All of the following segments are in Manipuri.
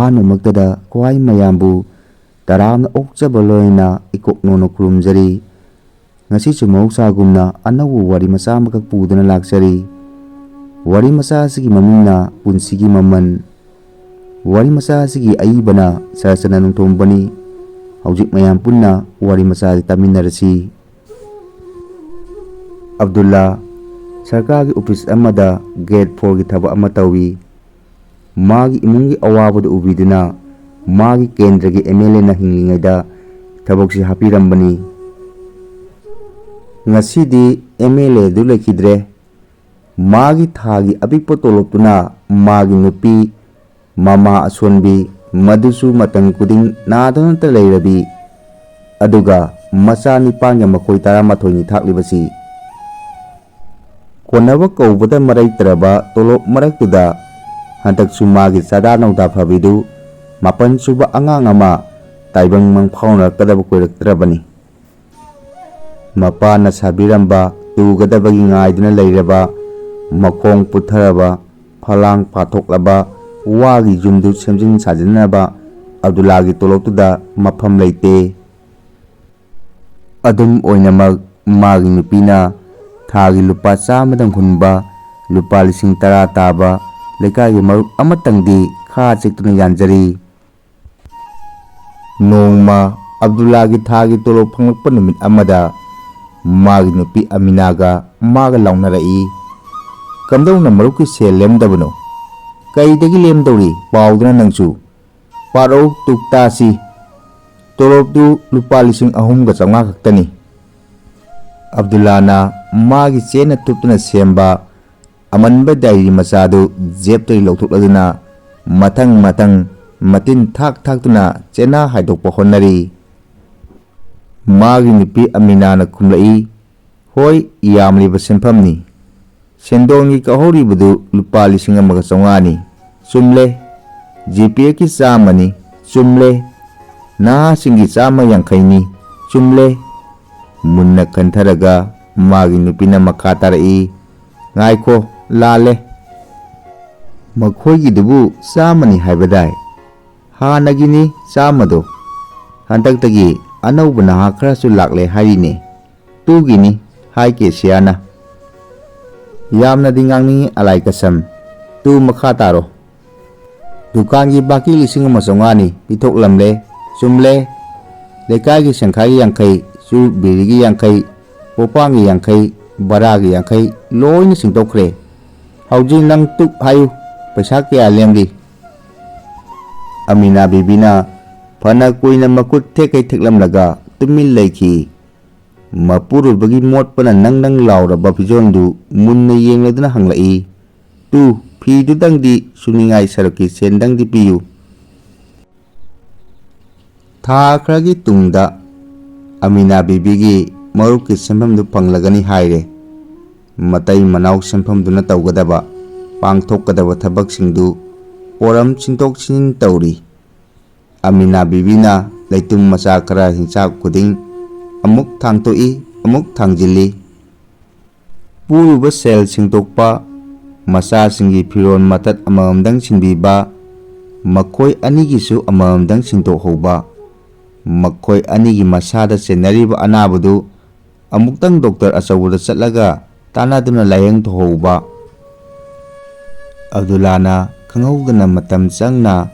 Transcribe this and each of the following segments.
ꯑꯍꯥꯟꯕꯃꯛꯇꯗ khwai mayambu taramna okjaba loina ikoknono khurumjari. Ngasichu mahusagumna anaubu wari macha amakak puduna lakchari. Wari macha asigi mamingna punshigi mamal. Wari macha asigi aibana Saratchandra Nongthombani. Haujik mayam punna wari macha taminarasi. Abdullah sarkargi office amada grade 4 gi thaba ama tawi. Magi imungi awabadu ubiduna magi kendragi MLA na hinglingayda thaboksi hapirambani. Ngasidi MLA du lekhidre. Magi thagi apikpo toloptuna magi nupi mama asonbi madusu matang kuding nadonta leirabi. Aduga macha nipanga makoi 13 ni thaklibasi. Konaba kaubada maraitraba tolop maraktuda hantaksu magi sada nauda phabidu mapan suba angang ama taibang mangphauna kadaba koiraktrabani. Mapana sabiramba tugadabagi ngaiduna leiraba makhong putharaba phalang pathoklaba wagi jumdu semjin sajinaba Abdullahgi toloptuda mafam leite. Adum oinamak magi nupina thagi lupa 100 hunba lupa 10,000 taba lekai marup amatangdi kha chiktuna yanjari. Nongma Abdullahgi thagi tolop phangakpa numit amada magi nupi Aminaga maga launnarai. Kamdawna marupki sel lemdabano kaidagi lemdawri pawduna nangsu paro tuktasi tolopdu lupa 3,500 khaktani. Abdullahna magi chena tuptuna semba amanba dairi machadu jebtari lauthokladuna mathang matin thaktuna chena haidokpa honnari. Magi nupi Aminana khumlai hoi yamliba senphamni sendongi kahoribadu lupa 1,900 ni chumle GPA ki chamani chumle na singi 150 ni chumle. Munna kantharaga magi nupina makha tarai ngaiko lale makhoigi dubu 100 haibadai hanagini 100 hantaktagi anauba naha kharasu lakle hairine tugini haike siana yamna dingangni alai kasam tu makha taro dukangi baki 1,900 ni pithoklamle chumle lekai gi sankhai 50 su birigi 50 popangi 50 baragi 50 loina singtokre. Hauji nang tuk hayu paisa kya lemdi. Amina bibina phana koina makut thekai theklamlaga tumil leikhi mapurubagi motpana nang lauraba fijondu munna yengladuna hanglai. Tu phi dudangdi suningai saraki sendangdi piyu. Tha khragi tungda Amina bibigi marupki senphamdu panglagani haire. Matai manau senphamduna tawgadaba pangthokgadaba thabaksingdu poram chintok chin tawri. Amina bibina leitum macha khara hingchak kuding amuk thangtoi amuk thangjili. Puruba sel singtokpa macha singi phiron matat amamdang sinbiba makhoi anigisu amamdang singtokhoba. Makhoi anigi masada senariba anabadu amuktang doktor achawda chatlaga tanaduna layeng thohouba. Abdullahna khanghaudana matam changna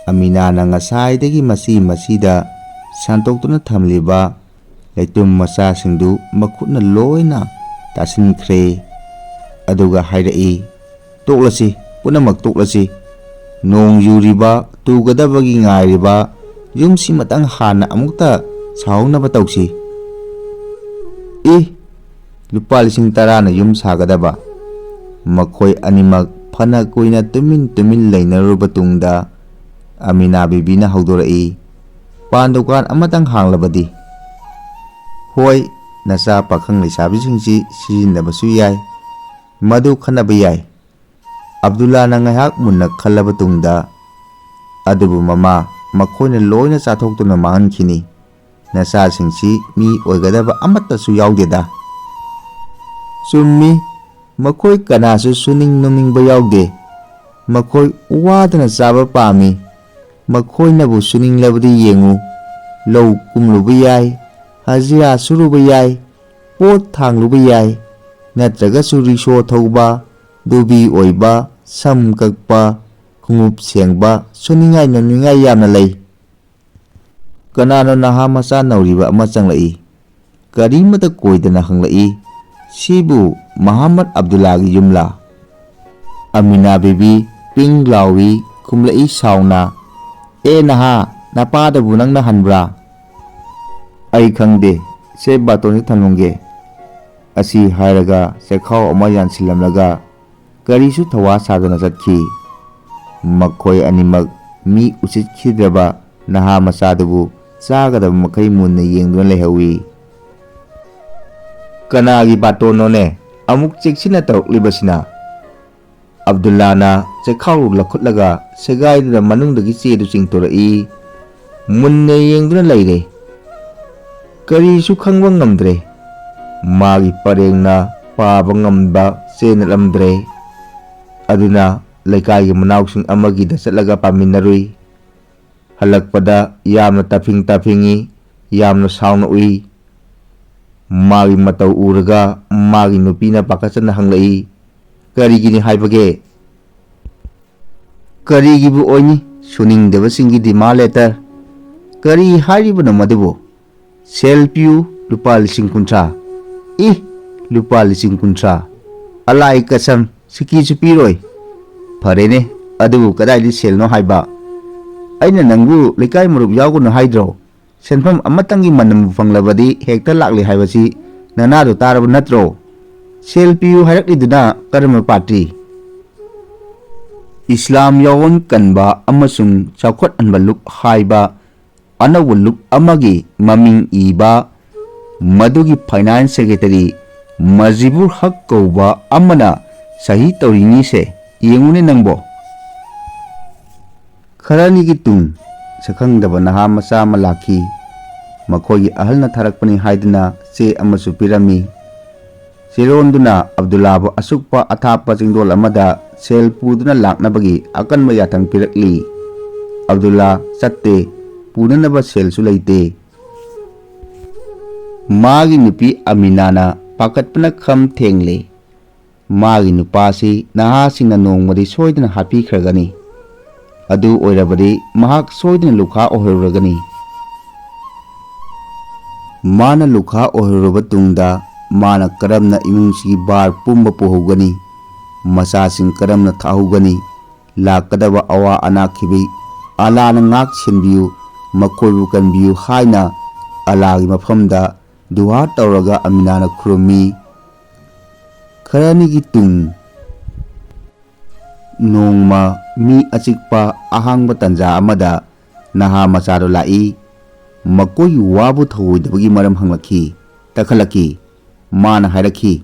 Aminana ngasaidagi masida santoktuna thamliba leitum macha singdu makhutna loina tasinkhre. Aduga hairai toklasi punamak toklasi nong yuriba tugadabagi ngairiba yumsi matang hana amukta saunaba tausi. Lupa 10,000 na yum sagadaba. Makhoi animak phana koina tumin leinaruba tungda Amina bibina haudorai pandukan amatang hanglabadi. Hoi nasa pakhang leisabisingsi sizindabasu yai madu khanaba yai. Abdullahna ngaihak munna khallaba tungda adubu mama makhoina loina chathokduna mangankhini nasa singsi mi oigadaba amattasu yaudeda. Summi makhoi kanasu suning numingba yaude makhoi wadana chaba pami ꯃꯈꯣꯏꯅꯕꯨ ꯁꯨꯅꯤꯡꯂꯕꯗꯤ ꯌꯦꯡꯉꯨ, ꯂꯧ ꯀꯨꯝꯂꯨꯕ ꯌꯥꯏ, ꯍꯖꯤꯔꯥ ꯁꯨꯔꯨꯕ ꯌꯥꯏ, ꯄꯣꯠ ꯊꯥꯡꯂꯨꯕ ꯌꯥꯏ, ꯅꯠꯇ꯭ꯔꯒꯁꯨ ꯔꯤꯛꯁꯣ ꯊꯧꯕ, ꯗꯨꯕꯤ ꯑꯣꯏꯕ, ꯁꯝ ꯀꯛꯄ, ꯈꯣꯡꯎꯞ ꯁꯦꯡꯕ, ꯁꯨꯅꯤꯡꯉꯥꯏ ꯅꯣꯝꯅꯤꯡꯉꯥꯏ ꯌꯥꯝꯅ ꯂꯩ꯫ ꯀꯅꯥꯅꯣ ꯅꯍꯥ ꯃꯆꯥ ꯅꯧꯔꯤꯕ ꯑꯃ ꯆꯪꯂꯛꯏ꯫ ꯀꯔꯤꯃꯇ ꯀꯣꯏꯗꯅ ꯍꯪꯂꯛꯏ, ꯁꯤꯕꯨ ꯃꯍꯃꯗ ꯑꯕꯗꯨꯜꯂꯥꯒꯤ ꯌꯨꯝꯂꯥ? ꯑꯃꯤꯅꯥ ꯕꯤꯕꯤ ꯄꯤꯡ ꯂꯥꯎꯏ ꯈꯨꯝꯂꯛꯏ ꯁꯥꯎꯅ, ꯑꯦ ꯅꯍꯥ, ꯅꯄꯥꯗꯕꯨ ꯅꯪꯅ ꯍꯟꯕ꯭ꯔꯥ? ꯑꯩ ꯈꯪꯗꯦ, ꯁꯦ ꯕꯥꯇꯣꯟꯁꯦ ꯊꯝꯂꯝꯒꯦ꯫ ꯑꯁꯤ ꯍꯥꯏꯔꯒ ꯆꯦꯈꯥꯎ ꯑꯃ ꯌꯥꯟꯁꯤꯜꯂꯝꯂꯒ ꯀꯔꯤꯁꯨ ꯊꯧꯋꯥ ꯁꯥꯗꯅ ꯆꯠꯈꯤ꯫ ꯃꯈꯣꯏ ꯑꯅꯤꯃꯛ ꯃꯤ ꯎꯁꯤꯠꯈꯤꯗ꯭ꯔꯕ ꯅꯍꯥ ꯃꯆꯥꯗꯨꯕꯨ ꯆꯥꯒꯗꯕ ꯃꯈꯩ ꯃꯨꯟꯅ ꯌꯦꯡꯗꯨꯅ ꯂꯩꯍꯧꯏ꯫ ꯀꯅꯥꯒꯤ ꯕꯥꯇꯣꯟꯅꯣꯅꯦ ꯑꯃꯨꯛ ꯆꯦꯛꯁꯤꯟꯅ ꯇꯧꯔꯛꯂꯤꯕꯁꯤꯅ? ꯑꯕꯗꯨꯜꯂꯥꯅ ꯆꯦꯈꯥꯎ ꯂꯧꯈꯠꯂꯒ ꯁꯦꯒꯥꯏꯗꯨꯅ ꯃꯅꯨꯡꯗꯒꯤ ꯆꯦꯗꯨ ꯆꯤꯡꯊꯣꯔꯛꯏ꯫ ꯃꯨꯟꯅ ꯌꯦꯡꯗꯨꯅ ꯂꯩꯔꯦ꯫ ꯀꯔꯤꯁꯨ ꯈꯪꯕ ꯉꯝꯗ꯭ꯔꯦ꯫ ꯃꯥꯒꯤ ꯄꯔꯦꯡꯅ ꯄꯥꯕ ꯉꯝꯕ ꯆꯦ ꯅꯠꯂꯝꯗ꯭ꯔꯦ꯫ ꯑꯗꯨꯅ ꯂꯩꯀꯥꯏꯒꯤ ꯃꯅꯥꯎꯁꯤꯡ ꯑꯃꯒꯤꯗ ꯆꯠꯂꯒ ꯄꯥꯃꯤꯟꯅꯔꯨꯏ꯫ ꯍꯜꯂꯛꯄꯗ ꯌꯥꯝꯅ ꯇꯥꯐꯤꯡ ꯇꯥꯐꯤꯡꯏ, ꯌꯥꯝꯅ ꯁꯥꯎꯅ ꯎꯏ꯫ ꯃꯥꯒꯤ ꯃꯇꯧ ꯎꯔꯒ ꯃꯥꯒꯤ ꯅꯨꯄꯤꯅ ꯄꯥꯈꯠꯆꯅ ꯍꯪꯂꯛꯏ, ꯀꯔꯤꯒꯤꯅꯤ ꯍꯥꯏꯕꯒꯦ? ꯀꯔꯤꯒꯤꯕꯨ ꯑꯣꯏꯅꯤ, ꯁꯨꯅꯤꯡꯗꯕꯁꯤꯡꯒꯤ ꯗꯤꯃꯥꯟ ꯂꯦꯇꯔ꯫ ꯀꯔꯤ ꯍꯥꯏꯔꯤꯕꯅꯣ ꯃꯗꯨꯕꯨ? ꯁꯦꯜ ꯄꯤꯌꯨ ꯂꯨꯄꯥ 50,000꯫ ꯏ, ꯂꯨꯄꯥ 50,000? ꯑꯂꯥꯏ ꯀꯁꯝ, ꯁꯤꯀꯤꯁꯨ ꯄꯤꯔꯣꯏ꯫ ꯐꯔꯦꯅꯦ, ꯑꯗꯨꯕꯨ ꯀꯗꯥꯏꯗ ꯁꯦꯜꯅꯣ ꯍꯥꯏꯕ? ꯑꯩꯅ ꯅꯪꯕꯨ ꯂꯩꯀꯥꯏ ꯃꯔꯨꯞ ꯌꯥꯎꯒꯅꯨ ꯍꯥꯏꯗ꯭ꯔꯣ? ꯁꯦꯟꯐꯝ ꯑꯃꯇꯪꯒꯤ ꯃꯅꯝ ꯐꯪꯂꯕꯗꯤ ꯍꯦꯛꯇ ꯂꯥꯛꯂꯤ ꯍꯥꯏꯕꯁꯤ ꯅꯅꯥꯗꯣ ꯇꯥꯔꯕ ꯅꯠꯇ꯭ꯔꯣ? ꯁꯦꯜ ꯄꯤꯌꯨ ꯍꯥꯏꯔꯛꯂꯤꯗꯨꯅ ꯀꯔꯝꯕ ꯄꯥꯔꯇꯤ? ꯏꯁꯂꯥꯝ ꯌꯥꯑꯣꯟ ꯀꯟꯕ ꯑꯃꯁꯨꯡ ꯆꯥꯎꯈꯠꯍꯟꯕ ꯂꯨꯞ ꯍꯥꯏꯕ ꯑꯅꯧꯕ ꯂꯨꯞ ꯑꯃꯒꯤ ꯃꯃꯤꯡ ꯏꯕ ꯃꯗꯨꯒꯤ ꯐꯥꯏꯅꯥꯟꯁ ꯁꯦꯀ꯭ꯔꯦꯇꯔꯤ ꯃꯖꯤꯕꯨꯔ ꯍꯛ ꯀꯧꯕ ꯑꯃꯅ ꯁꯍꯤ ꯇꯧꯔꯤꯅꯤꯁꯦ, ꯌꯦꯡꯉꯨꯅꯦ ꯅꯪꯕꯣ꯫ ꯈꯔꯅꯤꯒꯤ ꯇꯨꯡ ꯁꯛꯈꯪꯗꯕ ꯅꯍꯥ ꯃꯆꯥ ꯑꯃ ꯂꯥꯛꯈꯤ꯫ ꯃꯈꯣꯏꯒꯤ ꯑꯍꯜꯅ ꯊꯥꯔꯛꯄꯅꯤ ꯍꯥꯏꯗꯨꯅ ꯆꯦ ꯑꯃꯁꯨ ꯄꯤꯔꯝꯃꯤ꯫ ꯆꯦꯔꯣꯟꯗꯨꯅ ꯑꯕꯗꯨꯜꯂꯥꯕꯨ ꯑꯁꯨꯛꯄ ꯑꯊꯥꯞꯄ ꯆꯤꯡꯗꯣꯜ ꯑꯃꯗ ꯁꯦꯜ ꯄꯨꯗꯨꯅ ꯂꯥꯛꯅꯕꯒꯤ ꯑꯀꯟꯕ ꯌꯥꯊꯪ ꯄꯤꯔꯛꯂꯤ꯫ ꯑꯕꯗꯨꯜꯂꯥ ꯆꯠꯇꯦ, ꯄꯨꯅꯅꯕ ꯁꯦꯜꯁꯨ ꯂꯩꯇꯦ꯫ ꯃꯥꯒꯤ ꯅꯨꯄꯤ ꯑꯃꯤꯅꯥꯅ ꯄꯥꯈꯠꯄꯅ ꯈꯝ ꯊꯦꯡꯂꯦ꯫ ꯃꯥꯒꯤ ꯅꯨꯄꯥꯁꯤ ꯅꯍꯥꯁꯤꯡꯅ ꯅꯣꯡꯃꯗꯤ ꯁꯣꯏꯗꯅ ꯍꯥꯠꯄꯤꯈ꯭ꯔꯒꯅꯤ꯫ ꯑꯗꯨ ꯑꯣꯏꯔꯕꯗꯤ ꯃꯍꯥꯛ ꯁꯣꯏꯗꯅ ꯂꯨꯈꯥ ꯑꯣꯏꯍꯧꯔꯒꯅꯤ꯫ ꯃꯥꯅ ꯂꯨꯈꯥ ꯑꯣꯏꯍꯧꯔꯕ ꯇꯨꯡꯗ ꯃꯥꯅ ꯀꯔꯝꯅ ꯏꯃꯨꯡꯁꯤꯒꯤ ꯕꯥꯔ ꯄꯨꯝꯕ ꯄꯨꯍꯧꯒꯅꯤ? ꯃꯆꯥꯁꯤꯡ ꯀꯔꯝꯅ ꯊꯥꯛꯍꯧꯒꯅꯤ? ꯂꯥꯛꯀꯗꯕ ꯑꯋꯥ ꯑꯅꯥꯈꯤꯕꯤ ꯑꯜꯂꯥꯅ ꯉꯥꯛ ꯁꯦꯟꯕꯤꯌꯨ, ꯃꯈꯣꯏꯕꯨ ꯀꯟꯕꯤꯌꯨ ꯍꯥꯏꯅ ꯑꯜꯂꯥꯒꯤ ꯃꯐꯝꯗ ꯗꯨꯍꯥ ꯇꯧꯔꯒ ꯑꯃꯤꯅꯥꯅ ꯈꯨꯔꯨꯝꯃꯤ꯫ ꯈꯔꯅꯤꯒꯤ ꯇꯨꯡ ꯅꯣꯡꯃ ꯃꯤ ꯑꯆꯤꯛꯄ ꯑꯍꯥꯡꯕ ꯇꯟꯖꯥ ꯑꯃꯗ ꯅꯍꯥ ꯃꯆꯥꯗꯣ ꯂꯥꯛꯏ꯫ ꯃꯈꯣꯏꯒꯤ ꯋꯥꯕꯨ ꯊꯧꯑꯣꯏꯗꯕꯒꯤ ꯃꯔꯝ ꯍꯪꯂꯛꯈꯤ, ꯇꯛꯈꯠꯂꯛꯈꯤ꯫ ꯃꯥꯅ ꯍꯥꯏꯔꯛꯈꯤ,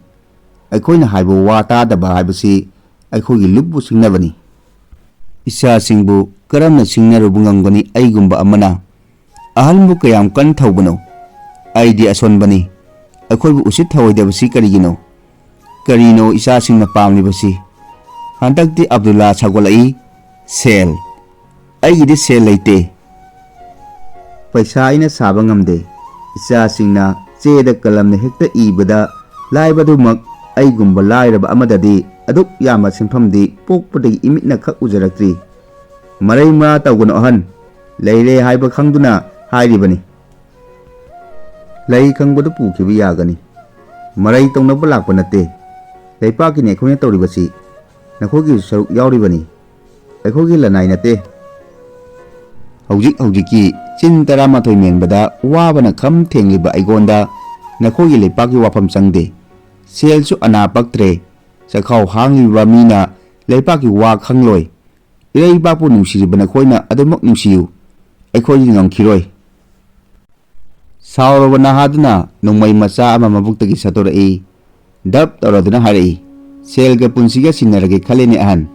ꯑꯩꯈꯣꯏꯅ ꯍꯥꯏꯕ ꯋꯥ ꯇꯥꯗꯕ ꯍꯥꯏꯕꯁꯤ ꯑꯩꯈꯣꯏꯒꯤ ꯂꯨꯞꯄꯨ ꯁꯤꯡꯅꯕꯅꯤ꯫ ꯏꯆꯥꯁꯤꯡꯕꯨ ꯀꯔꯝꯅ ꯁꯤꯡꯅꯔꯨꯕ ꯉꯝꯒꯅꯤ ꯑꯩꯒꯨꯝꯕ ꯑꯃꯅ? ꯑꯍꯜꯕꯨ ꯀꯌꯥꯝ ꯀꯟ ꯊꯧꯕꯅꯣ? ꯑꯩꯗꯤ ꯑꯁꯣꯟꯕꯅꯤ꯫ ꯑꯩꯈꯣꯏꯕꯨ ꯎꯁꯤꯠ ꯊꯑꯣꯏꯗꯕꯁꯤ ꯀꯔꯤꯒꯤꯅꯣ? ꯀꯔꯤꯅꯣ ꯏꯆꯥꯁꯤꯡꯅ ꯄꯥꯝꯂꯤꯕꯁꯤ? ꯍꯟꯗꯛꯇꯤ ꯑꯕꯗꯨꯜꯂꯥ ꯁꯥꯎꯒꯠꯂꯛꯏ, ꯁꯦꯜ? ꯑꯩꯒꯤꯗꯤ ꯁꯦꯜ ꯂꯩꯇꯦ꯫ ꯄꯩꯁꯥ ꯑꯩꯅ ꯁꯥꯕ ꯉꯝꯗꯦ꯫ ꯏꯆꯥꯁꯤꯡꯅ ꯆꯦꯗ ꯀꯂꯝꯅ ꯍꯦꯛꯇ ꯏꯕꯗ ꯂꯥꯏꯕꯗꯨꯃꯛ ꯑꯩꯒꯨꯝꯕ ꯂꯥꯏꯔꯕ ꯑꯃꯗꯗꯤ ꯑꯗꯨꯛ ꯌꯥꯝꯕ ꯁꯦꯟꯐꯝꯗꯤ ꯄꯣꯛꯄꯗꯒꯤ ꯏꯃꯤꯠꯅ ꯈꯛ ꯎꯖꯔꯛꯇ꯭ꯔꯤ꯫ ꯃꯔꯩ ꯃꯔꯥ ꯇꯧꯒꯅꯨ ꯑꯍꯟ, ꯂꯩꯔꯦ ꯍꯥꯏꯕ ꯈꯪꯗꯨꯅ ꯍꯥꯏꯔꯤꯕꯅꯤ꯫ ꯂꯩ ꯈꯪꯕꯗ ꯄꯨꯈꯤꯕ ꯌꯥꯒꯅꯤ꯫ ꯃꯔꯩ ꯇꯧꯅꯕ ꯂꯥꯛꯄ ꯅꯠꯇꯦ꯫ ꯂꯩꯄꯥꯛꯀꯤꯅꯤ ꯑꯩꯈꯣꯏꯅ ꯇꯧꯔꯤꯕꯁꯤ, ꯅꯈꯣꯏꯒꯤꯁꯨ ꯁꯔꯨꯛ ꯌꯥꯎꯔꯤꯕꯅꯤ꯫ ꯑꯩꯈꯣꯏꯒꯤ ꯂꯅꯥꯏ ꯅꯠꯇꯦ꯫ ꯍꯧꯖꯤꯛꯀꯤ ꯆꯤꯟ 12 ꯃꯦꯟꯕꯗ ꯋꯥꯕꯅ ꯈꯝ ꯊꯦꯡꯂꯤꯕ ꯑꯩꯉꯣꯟꯗ ꯅꯈꯣꯏꯒꯤ ꯂꯩꯄꯥꯛꯀꯤ ꯋꯥꯐꯝ ꯆꯪꯗꯦ꯫ ꯁꯦꯜꯁꯨ ꯑꯅꯥ ꯄꯛꯇ꯭ꯔꯦ꯫ ꯆꯈꯥꯎ ꯍꯥꯡꯂꯤꯕ ꯃꯤꯅ ꯂꯩꯄꯥꯛꯀꯤ ꯋꯥ ꯈꯪꯂꯣꯏ꯫ ꯏꯔꯩꯕꯥꯛꯄꯨ ꯅꯨꯡꯁꯤꯔꯤꯕ ꯅꯈꯣꯏꯅ ꯑꯗꯨꯃꯛ ꯅꯨꯡꯁꯤꯌꯨ, ꯑꯩꯈꯣꯏꯗꯤ ꯉꯝꯈꯤꯔꯣꯏ꯫ ꯁꯥꯎꯔꯕ ꯅꯍꯥꯗꯨꯅ ꯅꯣꯡꯃꯩ ꯃꯆꯥ ꯑꯃ ꯃꯕꯨꯛꯇꯒꯤ ꯁꯠꯇꯣꯔꯛꯏ꯫ ꯙꯞ ꯇꯧꯔꯗꯨꯅ ꯍꯥꯏꯔꯛꯏ, ꯁꯦꯜꯒ ꯄꯨꯟꯁꯤꯒ ꯁꯤꯟꯅꯔꯒꯦ ꯈꯜꯂꯤꯅꯦ ꯑꯍꯟ꯫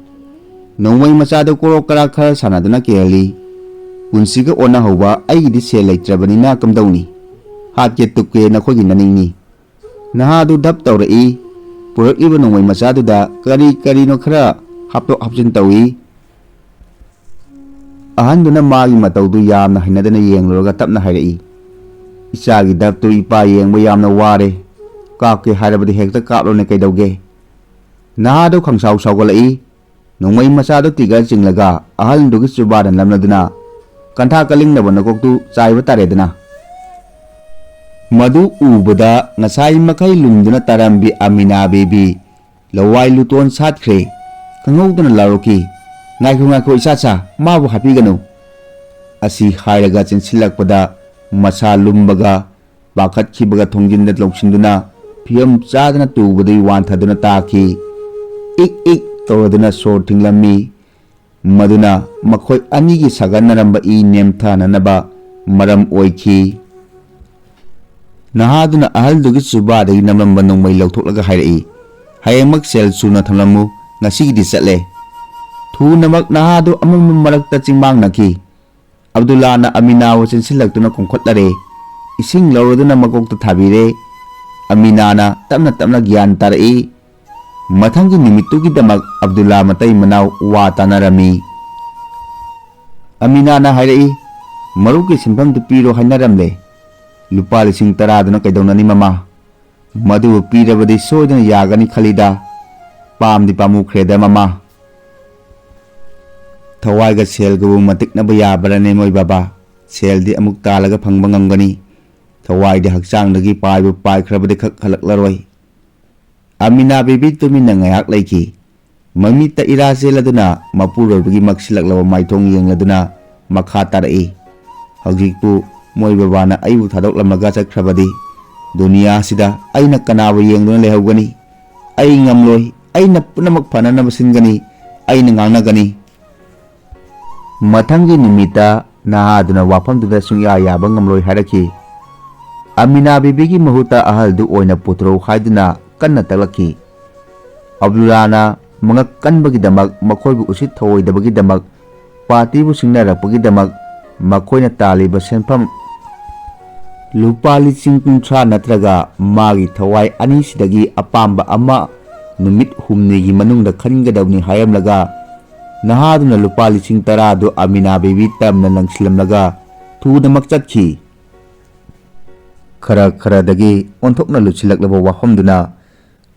ꯅꯣꯡꯃꯩ ꯃꯆꯥꯗꯨ ꯀꯣꯔꯣꯛ ꯀꯔꯥꯛ ꯈꯔ ꯁꯥꯟꯅꯗꯨꯅ ꯀꯦꯜꯍꯜꯂꯤ꯫ ꯄꯨꯟꯁꯤꯒ ꯑꯣꯟꯅꯍꯧꯕ ꯑꯩꯒꯤꯗꯤ ꯁꯦꯜ ꯂꯩꯇ꯭ꯔꯕꯅꯤꯅ ꯀꯝꯗꯧꯅꯤ? ꯍꯥꯠꯀꯦ ꯇꯨꯞꯀꯦ ꯅꯈꯣꯏꯒꯤ ꯅꯅꯤꯡꯅꯤ꯫ ꯅꯍꯥꯗꯨ ꯙꯞ ꯇꯧꯔꯛꯏ꯫ ꯄꯨꯔꯛꯂꯤꯕ ꯅꯣꯡꯃꯩ ꯃꯆꯥꯗꯨꯗ ꯀꯔꯤ ꯀꯔꯤꯅꯣ ꯈꯔ ꯍꯥꯞꯇꯣꯛ ꯍꯥꯞꯆꯤꯟ ꯇꯧꯏ꯫ ahanduna magi mataudu yamna hainadana yengluraga tapna hairei. Ichagi daktu ipa yengba yamna ware. Kaake hairabadi hekta kaplone kaidauge. Nahado khangsau saugalai. Nongmai masado tiga chinglaga ahandugi subadan lamladuna. Kantha kalingnaba nakoktu chaiba taredana. Madu ubada ngasai makai lumduna tarambi Amina baby. Lawai luton satkre. Kangawduna laroki. Ngaiku isacha mabu hapiganu. Asi hairaga chinsilakpada masa lumbaga bakhatkibaga thongjinda lawsinduna phiyam chadana tubadai wanthaduna taki. Ik tawduna sor thinglammi. Maduna makhoi anigi saganaramba I nemthananaba maram oiki. Nahaduna ahaldugi subadagi namlamba nongmai lauthoklaga hairei. Hayemak sel suna thamlamu ngasigidi chatle. Thunamak nahadu amam marakta chingmang naki. Abdullah na Amina wa chinsilaktuna kongkhotlare. Ising lauraduna makokta thabire. Amina na tamna gyan tarai. Mathangi nimittugi damak Abdullah matai manaw wa tanarami. Amina na hairei. Maruki sinfam tu piro hainaramle. Lupa lising taraduna kaidawnani mama. Madu pirabadi soidana yagani khalida. Pamdi pamukreda mama. Thawaiga selgabu matiknaba yabarane moi baba. Seldi amuk talaga phangba ngamgani. Thawaidi hakchangdagi paibu paikrabadi khak halaklaroi. Amina baby tumina ngayak laiki. Mamita ira seladuna mapurobagi maksilaklawa maithong yengladuna makha tarai. Hawjikpu moi babana aibu thadoklamlaga chakhrabadi. Dunia sida aina kanawa yengduna lehawgani. Ai ngamloi aina punamak phananaba singani. Aina ngangnagani. Mathangi nimita nahaduna wafamduda sungya yaba ngamloi haraki. Amina babygi mahuta ahaldu oina putro haiduna kanna taklaki. Abdullana mangak kanbagi damak makoibu usit thawoidabagi damak patibu singnarakpagi damak makoina taliba senfam lupa lising kunthra natraga magi thawai anisidagi apamba ama numit humnigi manungda khangadawni hayamlaga nahaduna lupa lising taradu Amina baby tamna langsilamlaga thudamak chatkhi. Khara dagi onthokna luchilaklaba wafamduna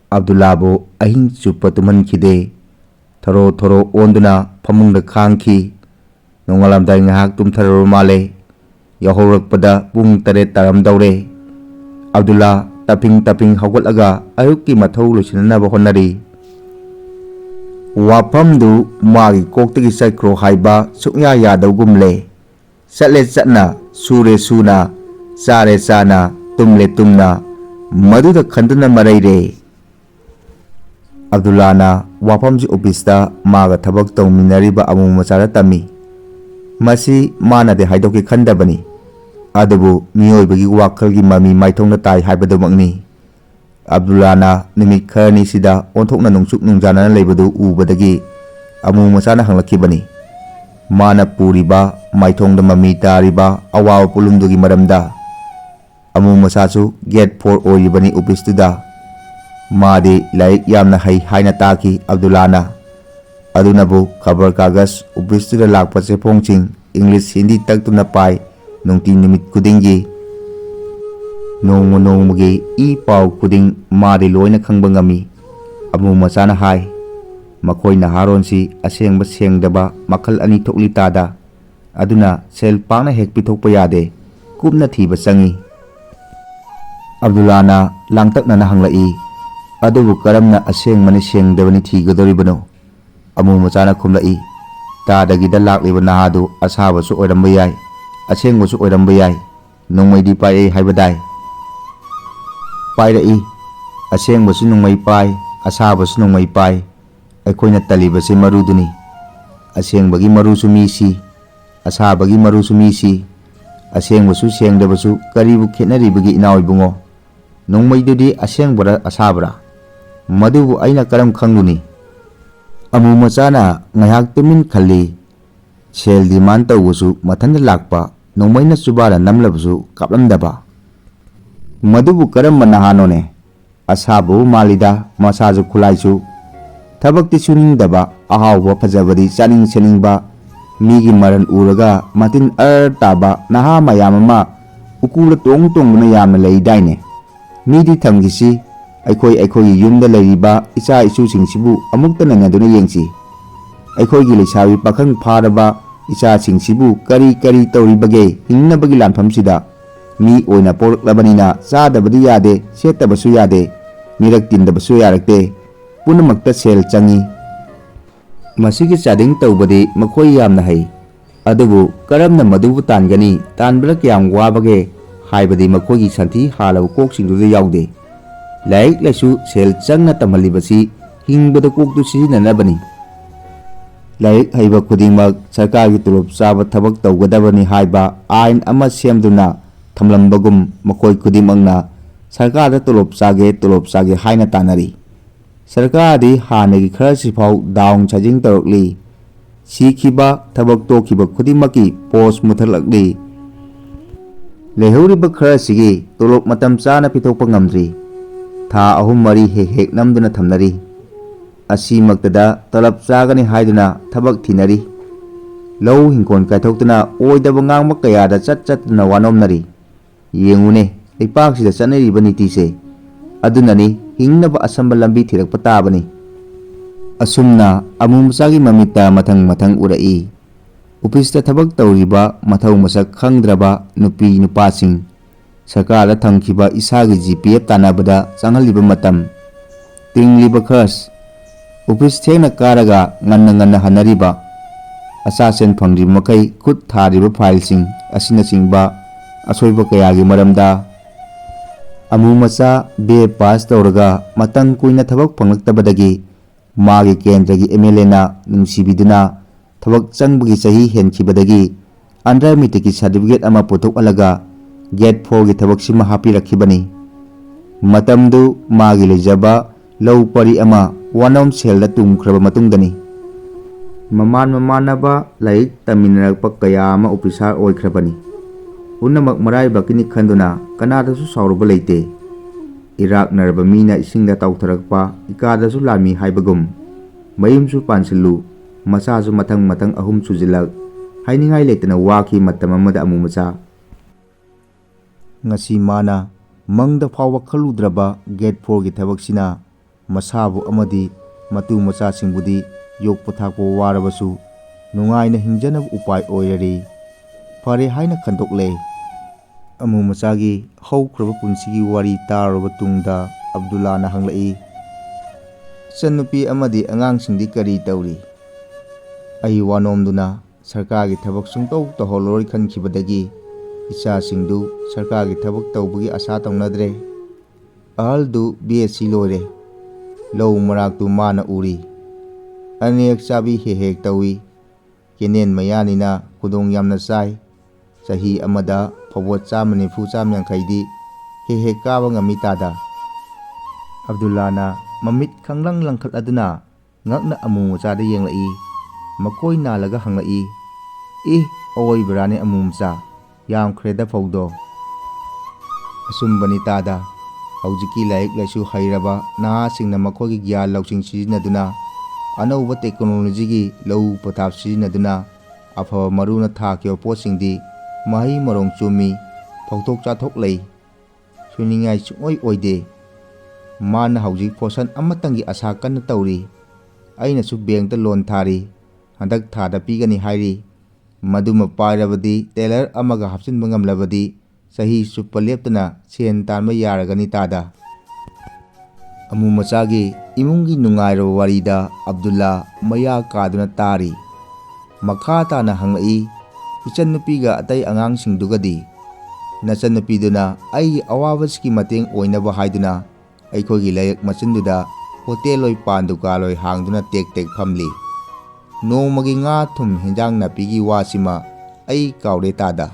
Abdullahbu ahing chupa tumankhide. Thoro onduna phamungda khangki. Nongalamdai ngahak tumthararo male. Yahorakpada pung 7 taramdaure. Abdullah taping hawgalaga ayukki mathau lusinanaba honari. Wafamdu magi koktagi saikro haiba sukya yadawgumle. Chatle chatna sure suna chare chana tumle tumna maduda khanduna maraire. Abdullahna wafamji office maga thabak tawminariba amu machara tami. Masi manade haidoki khandabani. Adubu miyoibagi wakhalgi mami maithongna tai haibadamakni. Abdullahna nimit kharani sida onthokna nungsuk nungjana leibadu ubadagi amu machana hanglakibani. Mana puriba maithongda mami tariba awawa pulumdugi maramda. Amu machachu gate 4 oiribani office tuda. Madi laik yamna haina taki Abdullahna. Adunabu khabar kagas office tuda lakpa se phongching English Hindi taktuna pai nungti nimit kudingi. Nongmagi pau kuding madi loina khangba ngami. Amu machana hai. Makoi naharonsi asengba sengdaba makhal ani thokli tada. Aduna sel pangna hek pithokpa yade. Kupna thiba changi. Abdullahna langtakna hanglai. Adubu karamna asengmani sengdabani thigadoribano. Amu machana khumlai. Tadagida lakliba nahadu asabasu oiramba yai. Asengbasu oiramba yai. Nongmaidi pai haibadai. Pairai. Asengbasu nongmai pai. Asabasu nongmai pai. Aikoina talibase maruduni. Asengbagi marusu misi. Asabagi marusu misi. Asengbasu sengdabasu karibu khetnaribagi inaoibungo. Nongmaidudi asengbara asabra. Madubu aina karam khangduni. Amu machana ngahak tumin khali. Sel demand tawusu mathanda lakpa nongmaina subara namlabusu kaplamdaba. Madubu karam manahanone. Asabu malida masaju khulaisu. Thabakti suningdaba ahawba phajabadi chaning seningba Migi maran uraga matin taba naha mayam ama ukula tongna yamna leidaine. Midi thamgisi akhoi yumda leiriba icha isu singsibu amukta nangaduna yengsi. Akhoi leisawi pakhang pharaba icha singsibu kari tauribage hingnabagi lanfamsida mi oina poraklabanina chadabadi yade setabasu yade mirak tindabasu yarakte punamakta sel changi. Masigi chading taubadi makhoi yamna hai adubu karamna madubu tangani tanbra kyam wabage haibadi makhoi santhi halaw kok singduda yaude. Laik laisu sel changna tamhalibasi hingbada koktu sisinanabani. Laik haiba khudingmak sarkargi tulop chaba thabak tawgadabani haiba ain ama semduna thamlambagum makhoi khudimangna sarkarda tulop chage haina tanari. Sarkadi hanagi kharasi phau daung chajing tarokli sikhiba thabak tokhiba khudimaki post muthalakli. Lehuriba kharasigi tulop matam chana pithokpa ngamdri. Tha ahum mari hek namduna thamnari. Asi maktada talap chagani haiduna thabak thinari. Lau hingkon kaithoktuna oidaba ngangma kayada chatna wanomnari. Yengune lepaksida chanariba nitise adunani hingnaba asamba lambi thirakpa tabani. Asumna amumachagi mamita mathang urai. Upista thabak tawriba mathau masak khangdraba nupi nupasing sarkarda thamkhiba isagi GPF tanabada changhaliba matam tingliba khas office thengna karaga nganna hanariba asa sen phangri makai khut thariba file sing asina singba asoiba kayagi maramda amumacha be pass tawraga matang kuina thabak phanglaktabadagi magi kendragi MLA na nungsibiduna thabak changbagi chahi henkhibadagi andra mitiki certificate ama pothok alaga Gate 4 gi thabak sima hapi rakhibani. Matamdu magi lejaba lau pari ama wanom selda tumkhraba matungdani. Mamanaba laik taminarakpa kaya ama officer oikhrabani. Unamak marai bakini khanduna kanadasu sauruba leite. Irak naraba mina isingda tautharakpa ikadasu lami haibagum. Mayumsu pansilu masasu matang ahum sujilak hainingai leitana waki matam amada amumacha. Ngasi mana mangda fawa khaludraba Gate 4 gi thabaksina masabu amadi matu macha singbudi yokpa thakpa warabasu nungaina hingjanab upai oirari fare haina khandokle. Amumachagi haukraba punshigi wari taraba tungda Abdullahna hanglai channupi amadi angangsingdi kari tawri. Ai wanomduna sarkargi thabak sungtau taholori khankhibadagi icha singdu sarkargi thabak tawbagi asa tawnadre. Ahaldu BSc loire lau maraktu mana uri anek chabi hek tawi kenen mayanina kudong yamna chai chahi amada phobot chamani fu cham yankhaidi hek kaba ngami tada. Abdullahna mamit khanglang langkhat aduna ngakna amumachada yenglai makoi nalaga hanglai oi brane amumcha yam khreda phaudo. Asumbani tada haujiki laik laisu hairaba nahasingna makhogi gyan lausing sizinaduna anauba technology gi lau pathap sizinaduna afaba maruna thakyo posingdi mahi marong chumi phautok chathok lei suningai choi oide. Mana haujik posan amatangi asa kanna tawri aina su bank ta loan thari handak thada pigani hairi maduma pairabadi teller amaga hapsin bangamlabadi sahi supa leptana sen tanma yaragani tada. Amumachagi imungi nungairaba warida Abdullah maya kaduna tari makha tana hanglai ichannupiga atai angangsingdugadi nachannupiduna ai awabaski mateng oinaba haiduna aikhogi layak machinduda hotel loi panduka loi hangduna tek famli. Nongmagi nga thum hinjang napigi wasima ai kaure tada.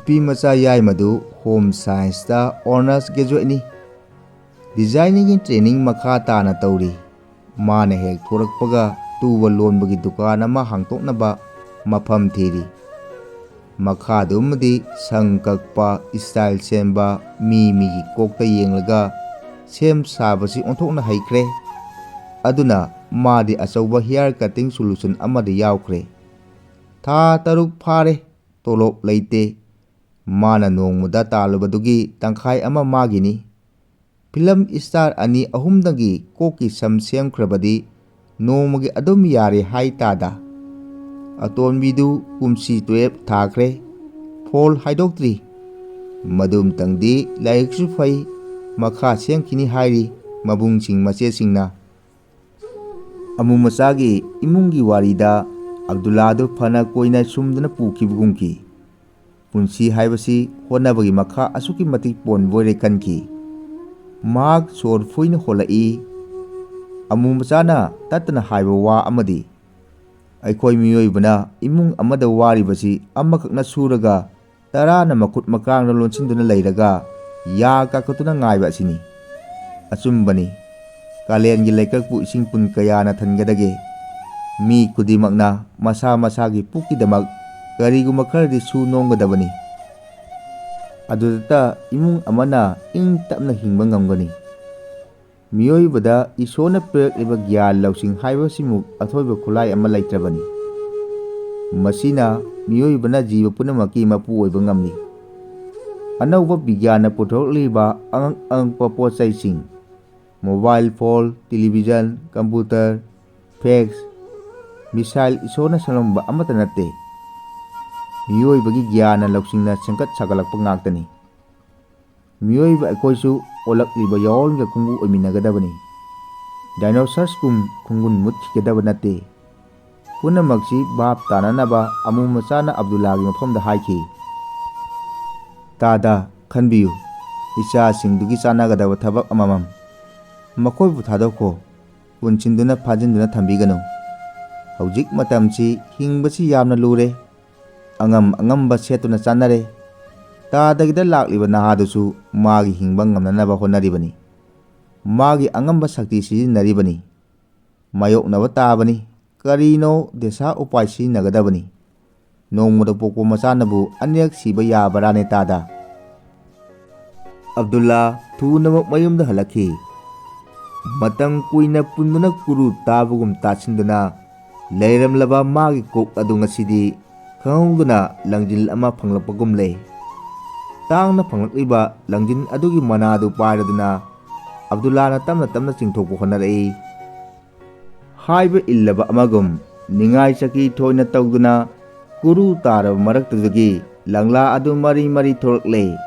Pi macha yai madu home science ta honors graduate ni designing in training makha tana tawri. Mana hek thorakpaga tuwa lonbagi dukan ama hangtoknaba mafam thiri. Makhadumadi sangkakpa style semba migi kokta yenglaga sem sabasi onthokna haikre aduna madi achauba hair cutting solution amadi yaukre. Tha taruk phare tolop leite. Mana nongmuda talubadugui tangkhai ama magini. Film star ani ahumdagi koki sam semkrabadi nongmagi adum yare hai tada. Atonbidu kumsi 12 thakre. Phol haidoktri. Madum tangdi laiksu fai makha semkini hairi mabungsing machesingna. Amumachagi imungi warida Abdulladu fana koina sumdana pukibugumki. Punsi haibasi honabagi makha asuki matik pon boire kanki. Mag sor fuin holai. Amumachana tatana haiba wa amadi. Aikoi miyoibana imung amada waribasi amakakna suraga tarana makut makang lonsinduna leiraga ya kakatuna ngaiba sini. Achumbani Kalen gi laikakpu ising pun kayana thangadage. Mi kudimakna masa masagi pukidamak kariguma khardi su nonggadabani. Adudata imung amana ing tapna hingba ngamgani. Miyoibada isona perekliba gyan lausing haiba simuk athoiba khulai ama laitrabani. Masina miyoibana jiba punamaki mapu oiba ngamni. Anauba bigyana puthokliba ang pochaising mobile phone, television, computer, fax, missile isona salomba amata natte. Miyoibagi gyana lausingna sangkat sagalakpa ngaktani. Miyoiba aikoisu olakliba yaolga kungu oiminagadabani. Dinosaurs kum kungun mutkigadaba natte. Punamaksi bab tananaba amumachana Abdullagi mafamda haiki. Tada khanbiyu isa singdugi chanagadaba thabak amamam. Makoibu thadoko punchinduna phajinduna thambiganu. Haujik matamchi hingbasi yamna lure. Angamba setuna chanare. Tadagida lakliba nahadusu magi hingbang ngamnanaba honaribani. Magi angamba sakti sijinnaribani. Mayoknaba tabani. Karino desa upai sijinnagadaabani. Nongmada pokpo machanabu aniyak siba yabarane tada. Abdullah thunamak mayumda halakhi. Matang kuina punduna kuru tabugum tachinduna leiramlaba magi kok adu ngasidi khanguduna langjil ama phanglapagum lei. Tangna phanglakliba langjin adugi manadu pairaduna Abdullahna tamna chingthokpu honarai. Haiba illaba amagum ningai chaki thoina tawduna kuru taraba maraktudagi langla adu mari thoraklei.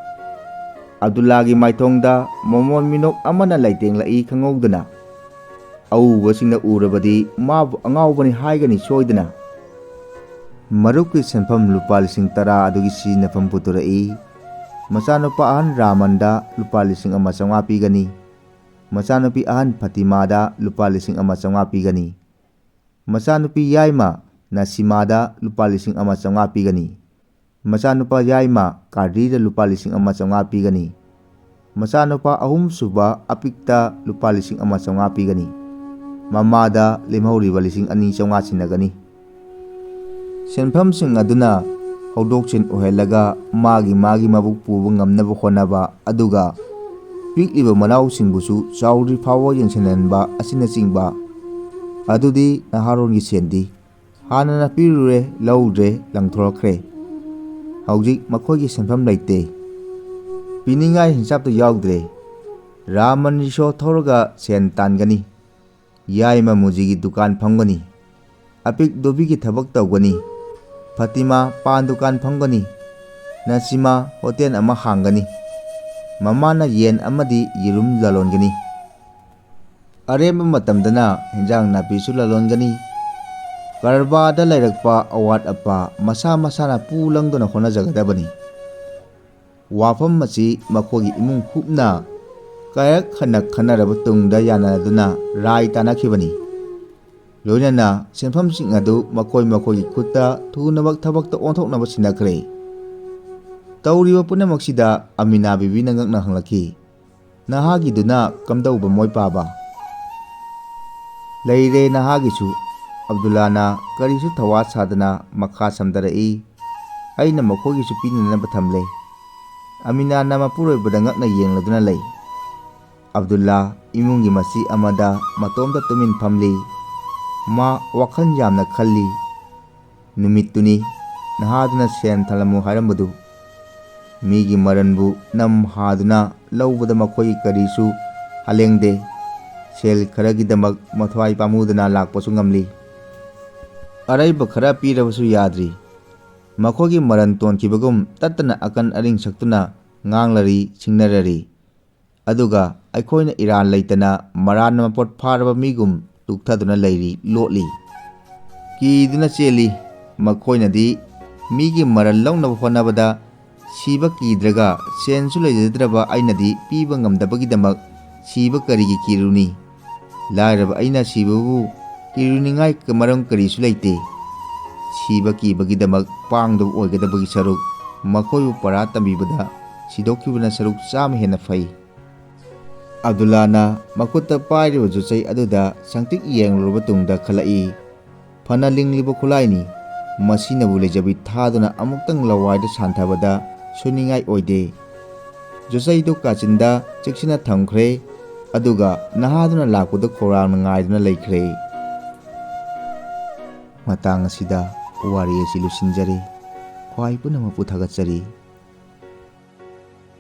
Abdullahgi maithongda momon minok amana laitenglai khangogduna. Awubasingna urabadi mabu angaubani haigani soidana. Marukki senpham lupa 10,000 adugi sizinafam puturai. Machanupa ahan Ramanda lupa 1,500 pigani. Machanupi ahan Fatimada lupa 1,500 pigani. Machanupi Yaima Nasimada lupa 1,500 pigani. Machanupa Yaima Kadrida lupa 1,500 pigani. Machanupa ahum suba apikta lupa 1,500 pigani. Mamada lemhauriba 2,900 sinagani. Senphamsing aduna haudokchin ohelaga magi mabuk puba ngamnaba honaba aduga pikliba manausingbusu chauri phawa yengsananba asinachingba. Adudi naharongi sendi hanana pirure laudre langthorakre. Haujik makhoigi senpham leite. Piningai hinsapto yaudre. Raman risho thoraga sen tangani. Yaima mujigi dukan phangani. Apik dobigi thabak tawgani. Fatima pan dukan phangani. Nasima hotel ama hangani. Mamana yen amadi yirum lalongani. Aremba matamdana hinjang napisu lalongani. Karbada lairakpa awat apa masana pulangduna honajagadabani. Wafam machi makhogi imung khupna kayak khanaraba tungda yanaduna rai tanakhibani. Loinana senphamsing adu makhogi khutta thunamak thabakta onthoknaba sinakre. Tauriba punamaksida Amina bibi nangakna hanglakhi. Nahagi duna kamdauba moi paba. Leire nahagisu Abdullahna karisu thawa sadana makha samdarai. Aina makhogisu pinanaba thamle. Amina na mapuroibada ngakna yengladuna lei. Abdullah imungi masi amada matomda tumin phamli. Ma wakhal yamna khalli. नुमित्तुनी नहादुना सेन थलमु हारंबदु मीगी मरनबु नम हादुना लौबदा मखोई करीसु हलेंदे सेल खरगिदमक मथवाई पामुदना लाकपसु ngamli अरैब खरा पीरबसु याद्री मखोगी मरन तोनखिबगुम तत्तना अकन अरिंग सक्तुना nganglari singnarari aduga aikoina iran leitana maran mapot pharaba migum tukthaduna leiri lotli kiduna cheli makoina di migi maran launaba honabada siba kidraga sensu leijadraba ainadi piba ngamdabagidamak siba karigi kiruni lairaba aina sibabu kiruningai kamarang karisu leite siba kibagidamak pangdu oigadabagi saruk makoyu para tambibada sidokibana saruk cham hena fai Abdullana makutta pairiba jusai aduda sangtik yenglurba tungda khalai phana lingliba khulaini masinabu lejabi thaduna amuktang lawaida santhabada suningai oide jusai do kachinda chiksina thamkhre aduga nahaduna lakpuda khorang ngaiduna leikhre matang asida wari asi lusinjari khwai punama puthagatsari